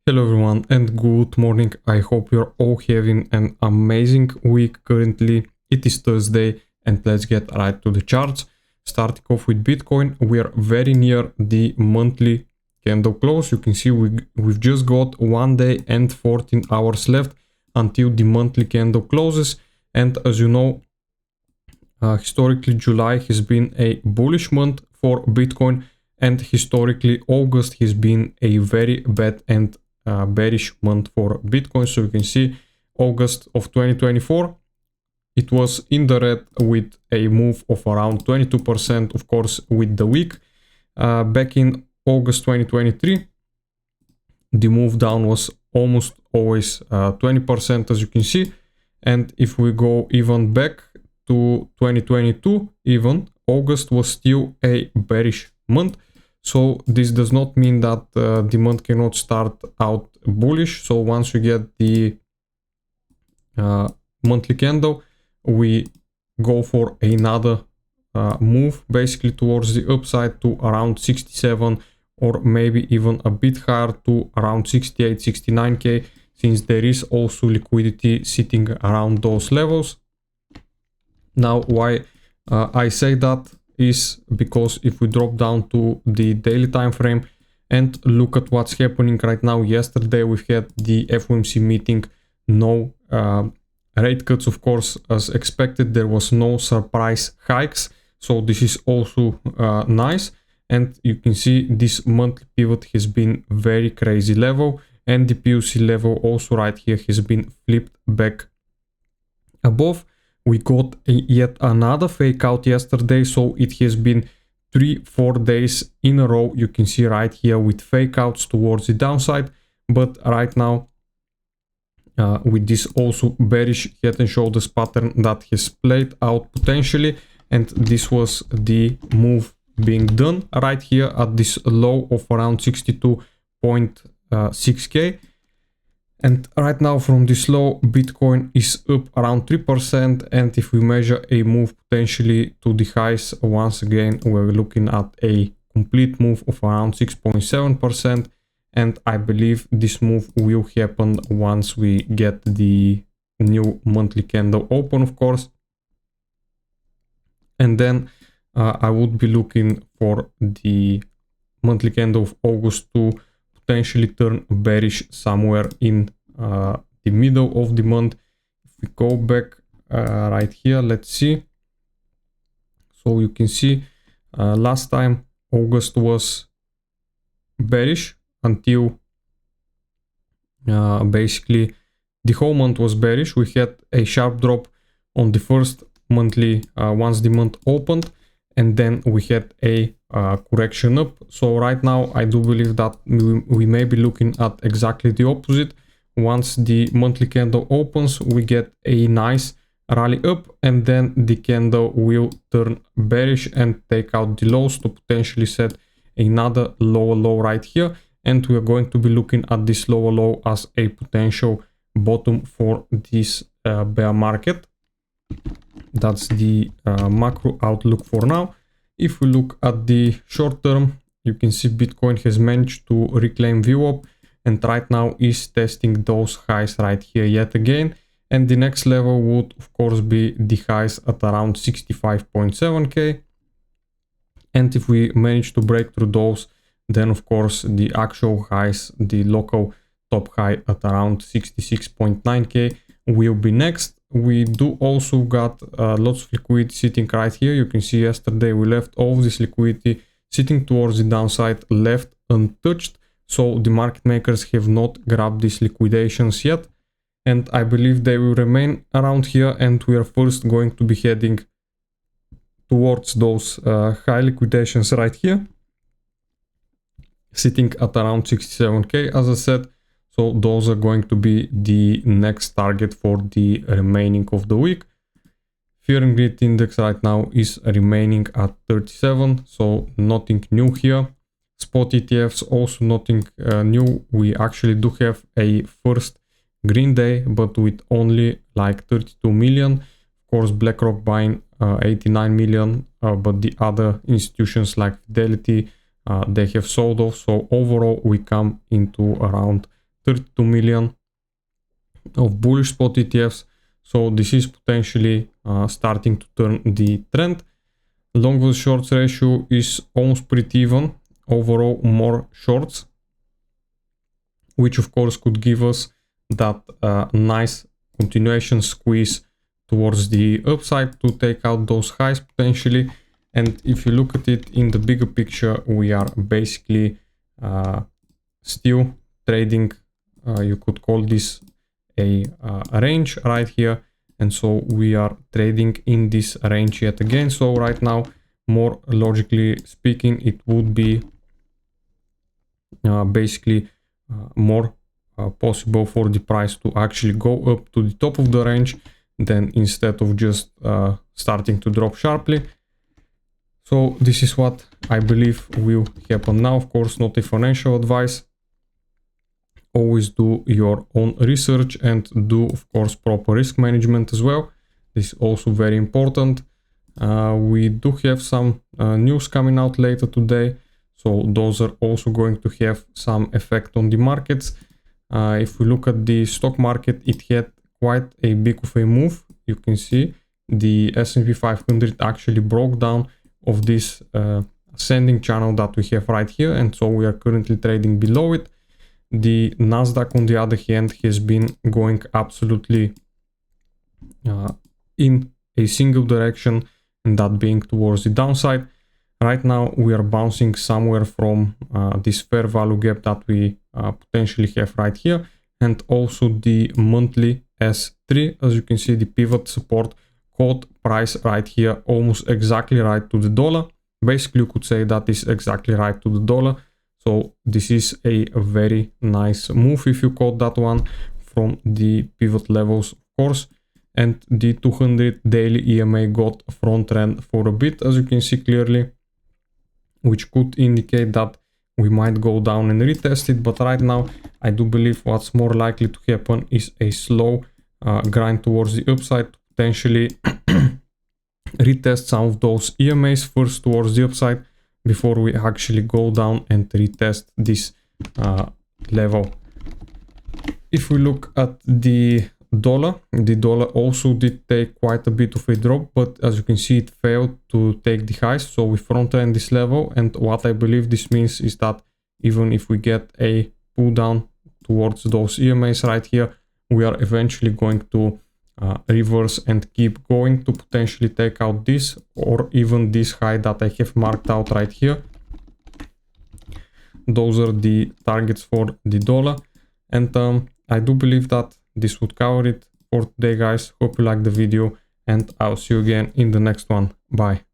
Hello everyone and good morning. I hope you're all having an amazing week currently. It is Thursday and let's get right to the charts. Starting off with Bitcoin, we are very near the monthly candle close. You can see we've just got 1 day and 14 hours left until the monthly candle closes. And as you know, historically July has been a bullish month for Bitcoin, and historically August has been a very bad and bearish month for Bitcoin. So you can see August of 2024, it was in the red with a move of around 22%, of course, with the week. Back in August 2023, the move down was almost always 20%, as you can see. And if we go even back to 2022, even August was still a bearish month. So this does not mean that the month cannot start out bullish. So once you get the monthly candle, we go for another move basically towards the upside to around 67, or maybe even a bit higher to around 68, 69k, since there is also liquidity sitting around those levels. Now, why I say that is because if we drop down to the daily time frame and look at what's happening right now. Yesterday we had the FOMC meeting, no rate cuts, of course, as expected. There was no surprise hikes, so this is also nice. And you can see this monthly pivot has been very crazy level, and the POC level also right here has been flipped back above. We got yet another fake out yesterday, so it has been 3-4 days in a row. You can see right here with fake outs towards the downside, but right now with this also bearish head and shoulders pattern that has played out potentially, and this was the move being done right here at this low of around 62.6k. And right now from this low, Bitcoin is up around 3%. And if we measure a move potentially to the highs, once again, we're looking at a complete move of around 6.7%. And I believe this move will happen once we get the new monthly candle open, of course. And then I would be looking for the monthly candle of August to potentially turn bearish somewhere in the middle of the month. If we go back right here, let's see. So you can see last time August was bearish until basically the whole month was bearish. We had a sharp drop on the first monthly once the month opened, and then we had a correction up. So right now I do believe that we may be looking at exactly the opposite. Once the monthly candle opens, we get a nice rally up, and then the candle will turn bearish and take out the lows to potentially set another lower low right here. And we are going to be looking at this lower low as a potential bottom for this bear market. That's the macro outlook for now. If we look at the short term, you can see Bitcoin has managed to reclaim VWAP and right now is testing those highs right here yet again. And the next level would of course be the highs at around 65.7k. And if we manage to break through those, then of course the actual highs, the local top high at around 66.9k will be next. We do also got lots of liquidity sitting right here. You can see yesterday we left all of this liquidity sitting towards the downside, left untouched. So the market makers have not grabbed these liquidations yet. And I believe they will remain around here, and we are first going to be heading towards those high liquidations right here, sitting at around 67k, as I said. So those are going to be the next target for the remaining of the week. Fear and Greed Index right now is remaining at 37, so nothing new here. Spot ETFs also nothing new. We actually do have a first green day, but with only like 32 million. Of course, BlackRock buying 89 million, but the other institutions like Fidelity, they have sold off. So overall, we come into around 32 million of bullish spot ETFs. So this is potentially starting to turn the trend. Long versus shorts ratio is almost pretty even. Overall, more shorts, which of course could give us that nice continuation squeeze towards the upside to take out those highs potentially. And if you look at it in the bigger picture, we are basically still trading, you could call this a range right here. And so we are trading in this range yet again. So right now, more logically speaking, it would be basically more possible for the price to actually go up to the top of the range than instead of just starting to drop sharply. So this is what I believe will happen now. Of course, not a financial advice. Always do your own research and do, of course, proper risk management as well. This is also very important. We do have some news coming out later today. So those are also going to have some effect on the markets. If we look at the stock market, it had quite a big of a move. You can see the S&P 500 actually broke down of this ascending channel that we have right here. And so we are currently trading below it. The Nasdaq, on the other hand, has been going absolutely in a single direction, and that being towards the downside. Right now, we are bouncing somewhere from this fair value gap that we potentially have right here, and also the monthly S3. As you can see, the pivot support caught price right here, almost exactly right to the dollar. Basically, you could say that is exactly right to the dollar. So this is a very nice move if you caught that one from the pivot levels, of course. And the 200 daily EMA got front trend for a bit, as you can see clearly, which could indicate that we might go down and retest it. But right now, I do believe what's more likely to happen is a slow grind towards the upside, to potentially retest some of those EMAs first towards the upside before we actually go down and retest this level. If we look at the dollar also did take quite a bit of a drop, but as you can see, it failed to take the highs. So we front end this level, and what I believe this means is that even if we get a pull down towards those EMAs right here, we are eventually going to reverse and keep going to potentially take out this or even this high that I have marked out right here. Those are the targets for the dollar, and I do believe that this would cover it for today, guys. Hope you liked the video, and I'll see you again in the next one. Bye.